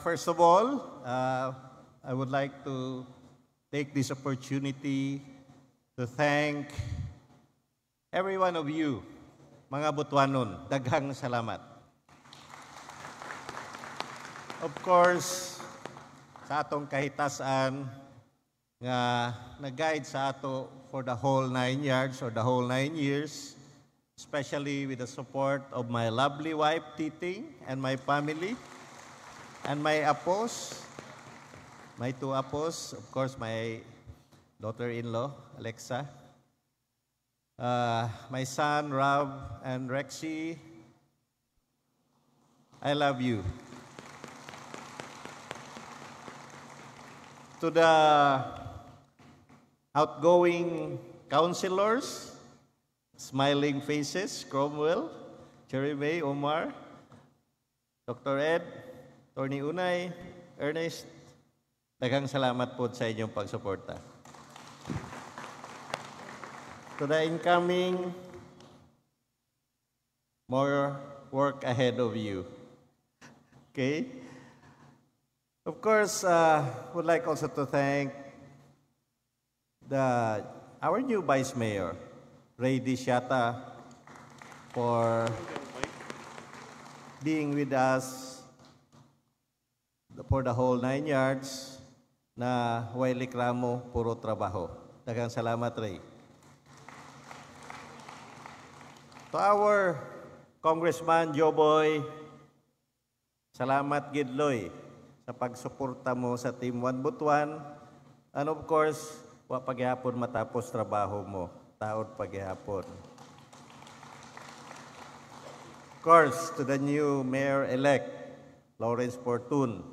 First of all, I would like to take this opportunity to thank every one of you, mga Butuanon. Daghang salamat. Of course, sa atong kahitasan nga nag-guide sa ato for the whole 9 years or the whole 9 years, especially with the support of my lovely wife, Titing, and my family, and my apos, my two apos, of course, my daughter-in-law, Alexa, my son, Rob, and Rexy. I love you. To the outgoing councilors, smiling faces, Cromwell, Cherry May, Omar, Dr. Ed, Tony Unay, Ernest, daghang salamat po sa inyong pagsuporta. To the incoming, more work ahead of you. Okay? Of course, would like also to thank our new Vice Mayor, Ray Diciata, for being with us for the whole 9 years na Wiley Cramo, puro trabaho. Daghang salamat, Ray. To our Congressman Joboy, salamat Gidloy sa pagsuporta mo sa Team 1 Butuan. And of course, wa paghihapon matapos trabaho mo. Taod paghihapon. Of course, to the new Mayor-elect, Lawrence Fortun.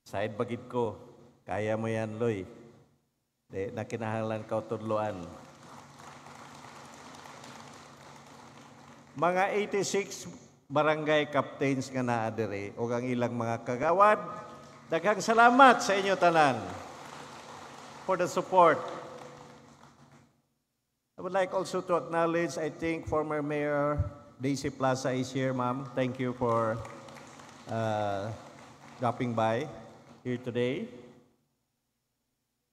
Side bagid ko, kaya mo yan, Loy. Di, nakinahanglan ka tudloan. Mga 86 barangay captains nga naa diri o ang ilang mga kagawad, daghang salamat sa inyo tanan for the support. I would like also to acknowledge, I think, former Mayor Daisy Plaza is here, ma'am. Thank you for dropping by here today.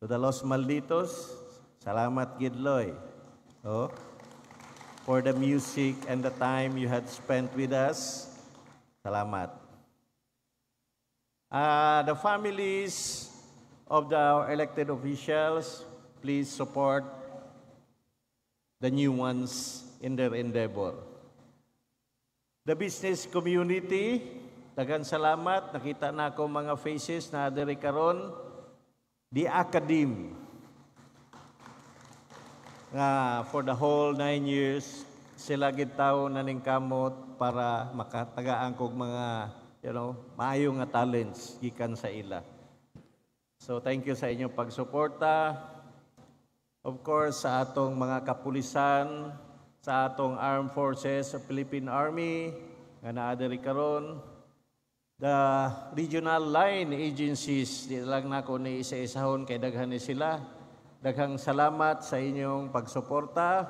To the Los Malditos, salamat Gidloy. Oh, for the music and the time you had spent with us. Salamat. The families of the elected officials, please support the new ones in their endeavor. The business community, daghang salamat. Nakita na ako mga faces na adiri karon. The academe, nga for the whole 9 years, sila gitaw na ning kamot para makatagaan kog mga, maayo nga talents gikan sa ila. So thank you sa inyong pagsuporta. Of course, sa atong mga kapulisan, sa atong Armed Forces, sa Philippine Army, nga naadiri karon, the regional line agencies, di lang nako ni isa-isahon kay daghan ni sila. Daghang salamat sa inyong pagsuporta.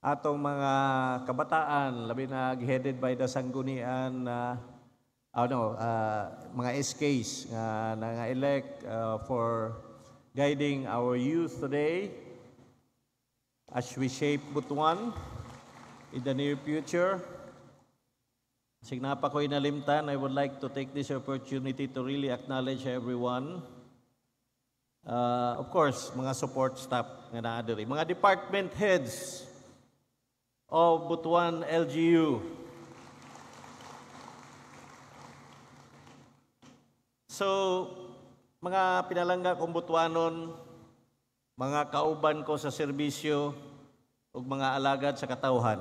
Atong mga kabataan, labi na headed by the Sanggunian, mga SKs nga elect for guiding our youth today as we shape Butuan in the near future. Signapa ko'y nalimtan, I would like to take this opportunity to really acknowledge everyone. Of course, mga support staff nga naadiri, mga department heads of Butuan LGU. So, mga pinalangga kong Butuanon, mga kauban ko sa serbisyo, ug mga alagad sa katawhan.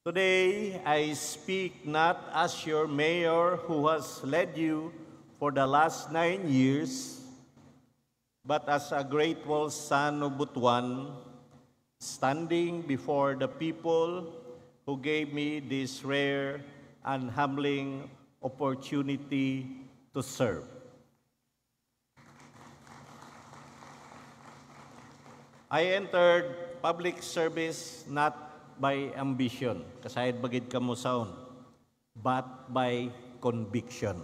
Today, I speak not as your mayor who has led you for the last 9 years, but as a grateful son of Butuan, standing before the people who gave me this rare and humbling opportunity to serve. I entered public service not by ambition, kasayad bagid kamo sound, but by conviction.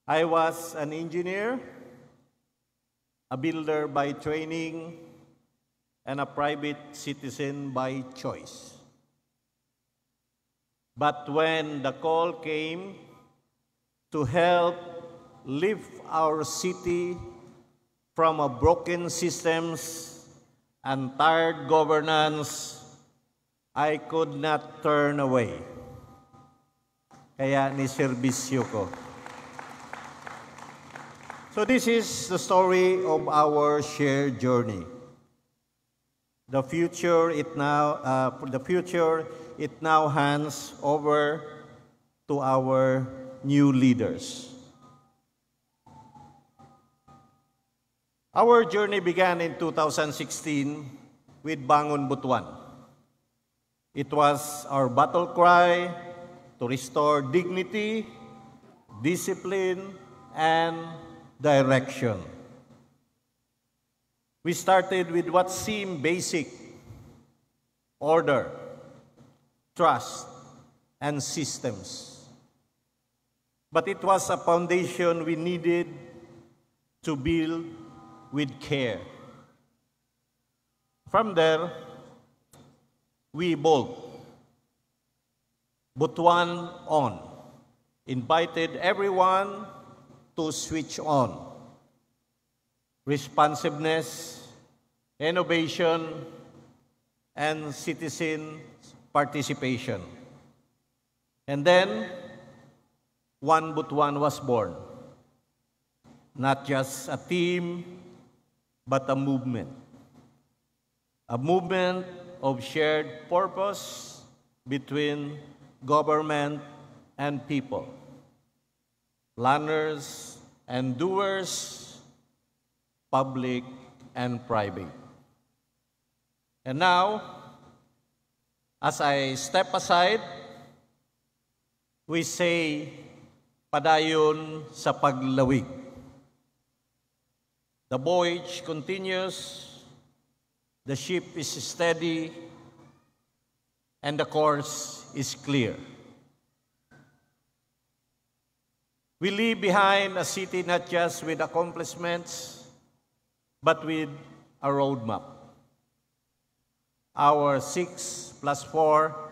I was an engineer, a builder by training, and a private citizen by choice. But when the call came to help lift our city from a broken systems and tired governance, I could not turn away. Kaya niserbisyo ko. So this is the story of our shared journey. The future it now hands over to our new leaders. Our journey began in 2016 with Bangon Butuan. It was our battle cry to restore dignity, discipline, and direction. We started with what seemed basic: order, trust, and systems. But it was a foundation we needed to build with care. From there, we evolved. Butuan on, invited everyone to switch on. Responsiveness, innovation, and citizen participation. And then, One Butuan was born. Not just a team, but a movement. A movement of shared purpose between government and people, planners and doers, public and private. And now, as I step aside, we say, padayon sa paglawig. The voyage continues, the ship is steady, and the course is clear. We leave behind a city not just with accomplishments, but with a roadmap. Our 6+4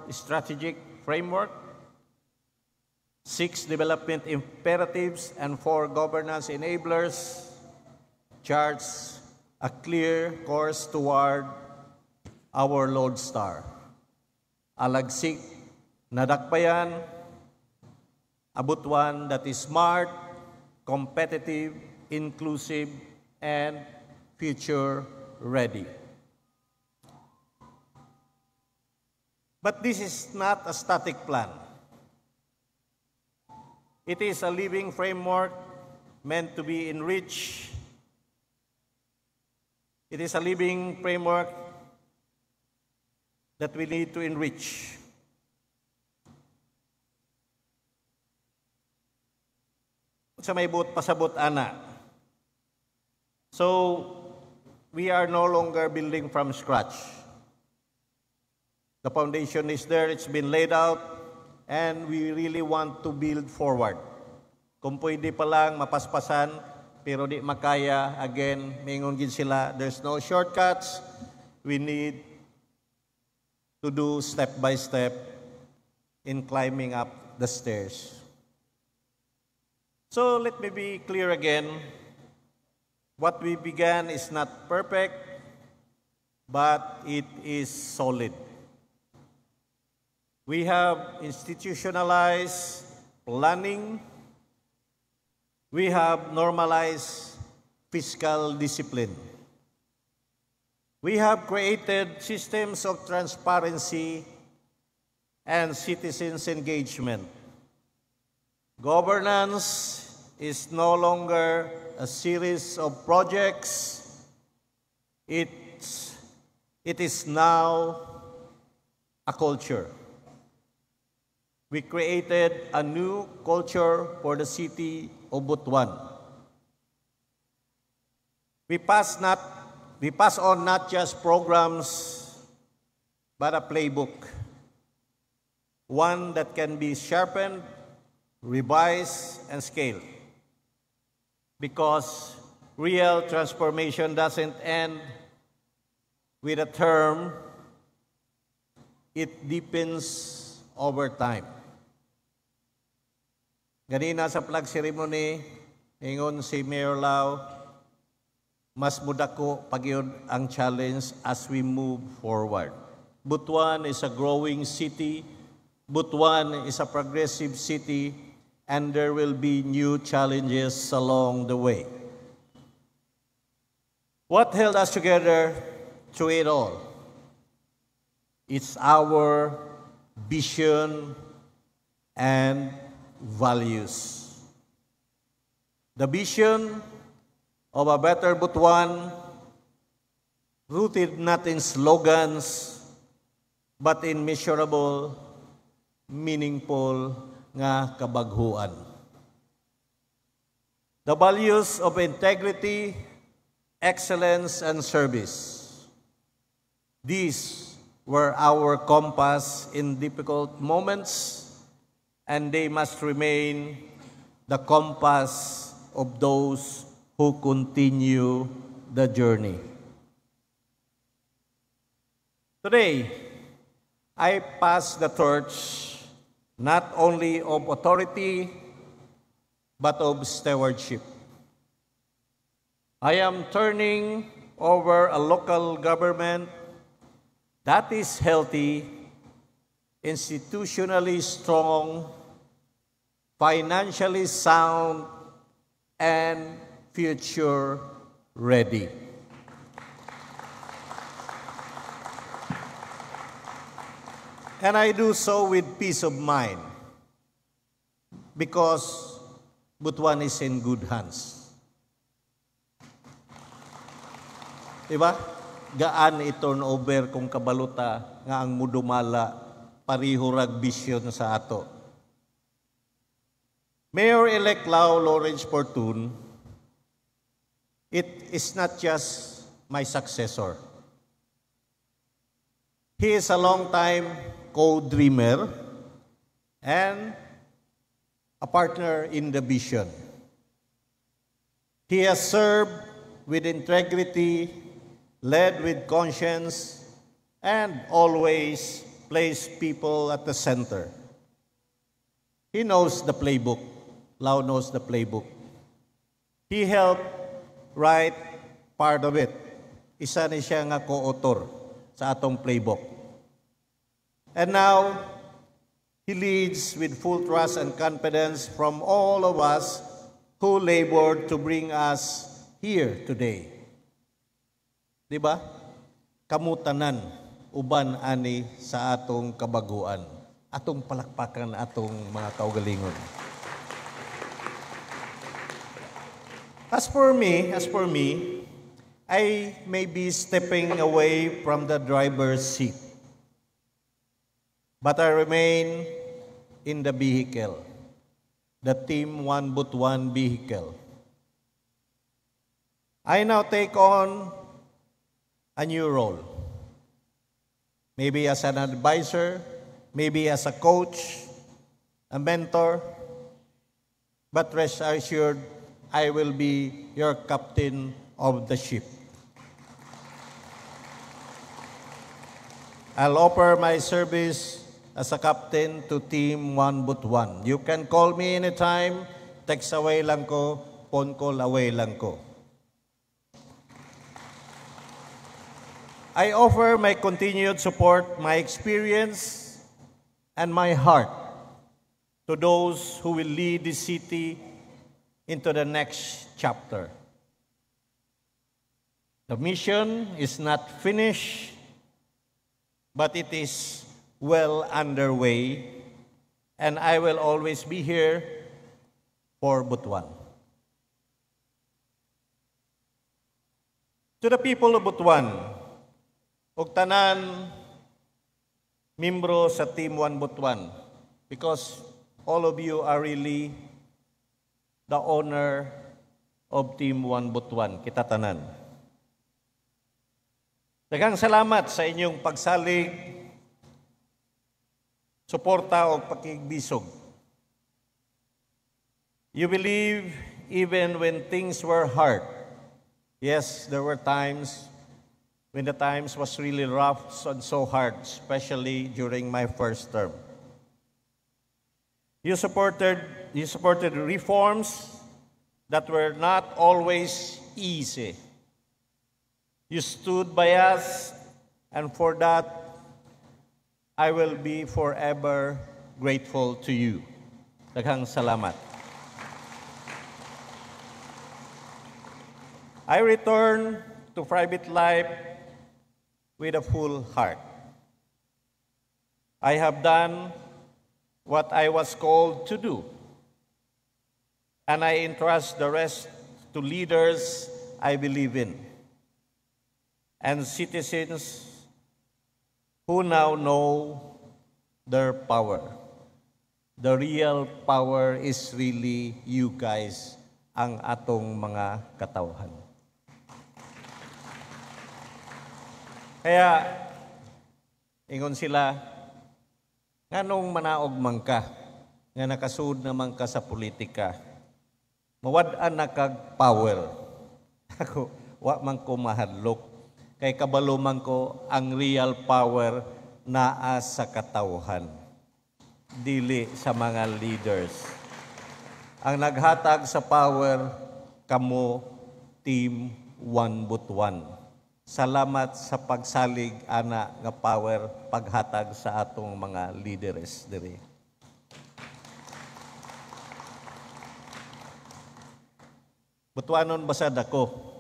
strategic framework, 6 development imperatives, and 4 governance enablers charts a clear course toward our Lodestar. Alagsik na dakbayan, a Butuan that is smart, competitive, inclusive, and future-ready. But this is not a static plan. It is a living framework meant to be enriched. It is a living framework that we need to enrich. Sa may pasabot ana. So, we are no longer building from scratch. The foundation is there, it's been laid out, and we really want to build forward. Kung pwede pa lang mapaspasan, pero di makaya, again, mingon gid sila, there's no shortcuts. We need to do step by step in climbing up the stairs. So let me be clear again. What we began is not perfect, but it is solid. We have institutionalized planning. We have normalized fiscal discipline. We have created systems of transparency and citizens' engagement. Governance is no longer a series of projects. It is now a culture. We created a new culture for the city of Butuan. We pass on not just programs, but a playbook. one that can be sharpened, revised, and scaled. Because real transformation doesn't end with a term, it deepens over time. Ganina sa flag ceremony, ingon si Mayor Lau, mas mudako pagyud ang challenge as we move forward. Butuan is a growing city, Butuan is a progressive city, and there will be new challenges along the way. What held us together through it all? It's our vision and values. The vision of a better Butuan, rooted not in slogans, but in measurable, meaningful nga kabaghuan. The values of integrity, excellence, and service. These were our compass in difficult moments, and they must remain the compass of those who continue the journey. Today, I pass the torch not only of authority, but of stewardship. I am turning over a local government that is healthy, institutionally strong, financially sound, and future ready. And I do so with peace of mind because Butuan is in good hands. Diba? Gaan i-turn over kung kabaluta nga ang mudumala parihurag bisyon sa ato. Mayor-elect Lau Lawrence Fortun, it is not just my successor. He is a long-time co-dreamer and a partner in the vision. He has served with integrity, led with conscience, and always placed people at the center. He knows the playbook. Lau knows the playbook. He helped write part of it. Isa ni siya nga co-author sa atong playbook. And now, he leads with full trust and confidence from all of us who labored to bring us here today. Diba? Kamutanan, uban ani sa atong kabaguan. Atong palakpakan atong mga kaugalingon. As for me, I may be stepping away from the driver's seat. But I remain in the vehicle, the Team One Butuan vehicle. I now take on a new role. Maybe as an advisor, maybe as a coach, a mentor, but rest assured, I will be your captain of the ship. I'll offer my service as a captain to Team One Butuan. You can call me anytime, text away lang ko, phone call away lang ko. I offer my continued support, my experience, and my heart to those who will lead the city into the next chapter. The mission is not finished, but it is well underway, and I will always be here for Butuan. To the people of Butuan, ug tanan membro sa Team One Butuan, because all of you are really the owner of Team One Butuan, kita tanan. Daghang salamat sa inyong pagsalig suporta o pakigbisog. You believe even when things were hard. Yes, there were times when the times was really rough and so hard, especially during my first term. You supported reforms that were not always easy. You stood by us, and for that, I will be forever grateful to you. Daghang salamat. I return to private life with a full heart. I have done what I was called to do, and I entrust the rest to leaders I believe in and citizens who now know their power. The real power is really you guys, ang atong mga katawhan. Kaya, ingon sila, nganong manaog man ka, nga nakasud naman ka sa politika, mawad-an na kag power. Ako, wa man ko mahadlok. Kay kabalo man ko ang real power naa sa katawhan, dili sa mga leaders. Ang naghatag sa power, kamo, Team One Butuan. Salamat sa pagsalig ana nga power paghatag sa atong mga leaders diri. Butuanon basad ako.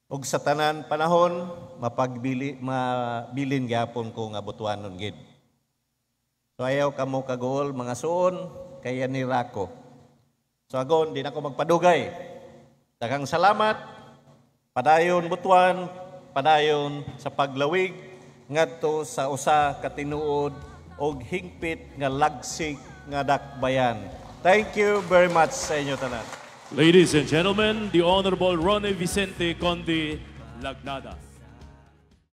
Og sa tanan panahon mabilin gyapon ko nga butuanon gid. So ayaw kamo kagol mga suon kaya ni Rako. So agon di na ko magpadugay. Daghang salamat. Padayon Butuan, padayon sa paglawig ngadto sa usa ka tinuod og hingpit nga lagsik nga dakbayan. Thank you very much sa inyo tanan. Ladies and gentlemen, the Honorable Ronnie Vicente Conde Lagnada.